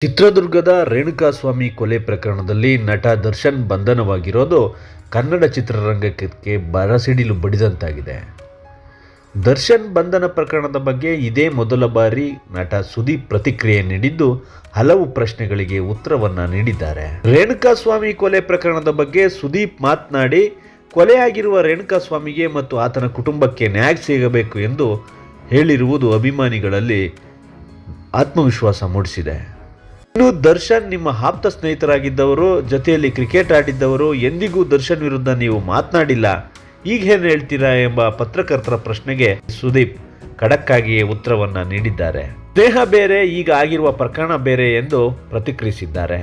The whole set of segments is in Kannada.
ಚಿತ್ರದುರ್ಗದ ರೇಣುಕಾಸ್ವಾಮಿ ಕೊಲೆ ಪ್ರಕರಣದಲ್ಲಿ ನಟ ದರ್ಶನ್ ಬಂಧನವಾಗಿರೋದು ಕನ್ನಡ ಚಿತ್ರರಂಗಕ್ಕೆ ಬರಸಿಡಿಲು ಬಡಿದಂತಾಗಿದೆ. ದರ್ಶನ್ ಬಂಧನ ಪ್ರಕರಣದ ಬಗ್ಗೆ ಇದೇ ಮೊದಲ ಬಾರಿ ನಟ ಸುದೀಪ್ ಪ್ರತಿಕ್ರಿಯೆ ನೀಡಿದ್ದು ಹಲವು ಪ್ರಶ್ನೆಗಳಿಗೆ ಉತ್ತರವನ್ನು ನೀಡಿದ್ದಾರೆ. ರೇಣುಕಾಸ್ವಾಮಿ ಕೊಲೆ ಪ್ರಕರಣದ ಬಗ್ಗೆ ಸುದೀಪ್ ಮಾತನಾಡಿ, ಕೊಲೆಯಾಗಿರುವ ರೇಣುಕಾಸ್ವಾಮಿಗೆ ಮತ್ತು ಆತನ ಕುಟುಂಬಕ್ಕೆ ನ್ಯಾಯ ಸಿಗಬೇಕು ಎಂದು ಹೇಳಿರುವುದು ಅಭಿಮಾನಿಗಳಲ್ಲಿ ಆತ್ಮವಿಶ್ವಾಸ ಮೂಡಿಸಿದೆ. ಇನ್ನು ದರ್ಶನ್ ನಿಮ್ಮ ಆಪ್ತ ಸ್ನೇಹಿತರಾಗಿದ್ದವರು, ಜೊತೆಯಲ್ಲಿ ಕ್ರಿಕೆಟ್ ಆಡಿದ್ದವರು, ಎಂದಿಗೂ ದರ್ಶನ್ ವಿರುದ್ಧ ನೀವು ಮಾತನಾಡಿಲ್ಲ, ಈಗೇನು ಹೇಳ್ತೀರಾ ಎಂಬ ಪತ್ರಕರ್ತರ ಪ್ರಶ್ನೆಗೆ ಸುದೀಪ್ ಖಡಕ್ಕಾಗಿಯೇ ಉತ್ತರವನ್ನು ನೀಡಿದ್ದಾರೆ. ಸ್ನೇಹ ಬೇರೆ, ಈಗ ಆಗಿರುವ ಪ್ರಕರಣ ಬೇರೆ ಎಂದು ಪ್ರತಿಕ್ರಿಯಿಸಿದ್ದಾರೆ.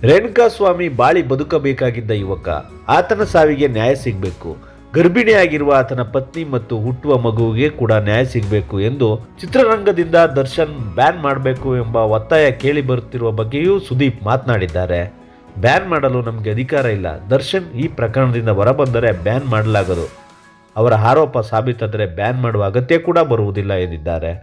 ರೇಣುಕಾಸ್ವಾಮಿ ಬಾಳಿ ಬದುಕಬೇಕಾಗಿದ್ದ ಯುವಕ, ಆತನ ಸಾವಿಗೆ ನ್ಯಾಯ ಸಿಗಬೇಕು. ಗರ್ಭಿಣಿಯಾಗಿರುವ ಆತನ ಪತ್ನಿ ಮತ್ತು ಹುಟ್ಟುವ ಮಗುವಿಗೆ ಕೂಡ ನ್ಯಾಯ ಸಿಗಬೇಕು ಎಂದು ಚಿತ್ರರಂಗದಿಂದ ದರ್ಶನ್ ಬ್ಯಾನ್ ಮಾಡಬೇಕು ಎಂಬ ಒತ್ತಾಯ ಕೇಳಿ ಬರುತ್ತಿರುವ ಬಗ್ಗೆಯೂ ಸುದೀಪ್ ಮಾತನಾಡಿದ್ದಾರೆ. ಬ್ಯಾನ್ ಮಾಡಲು ನಮಗೆ ಅಧಿಕಾರ ಇಲ್ಲ. ದರ್ಶನ್ ಈ ಪ್ರಕರಣದಿಂದ ಹೊರಬಂದರೆ ಬ್ಯಾನ್ ಮಾಡಲಾಗದು. ಅವರ ಆರೋಪ ಸಾಬೀತಾದರೆ ಬ್ಯಾನ್ ಮಾಡುವ ಅಗತ್ಯ ಕೂಡ ಬರುವುದಿಲ್ಲ ಎಂದಿದ್ದಾರೆ.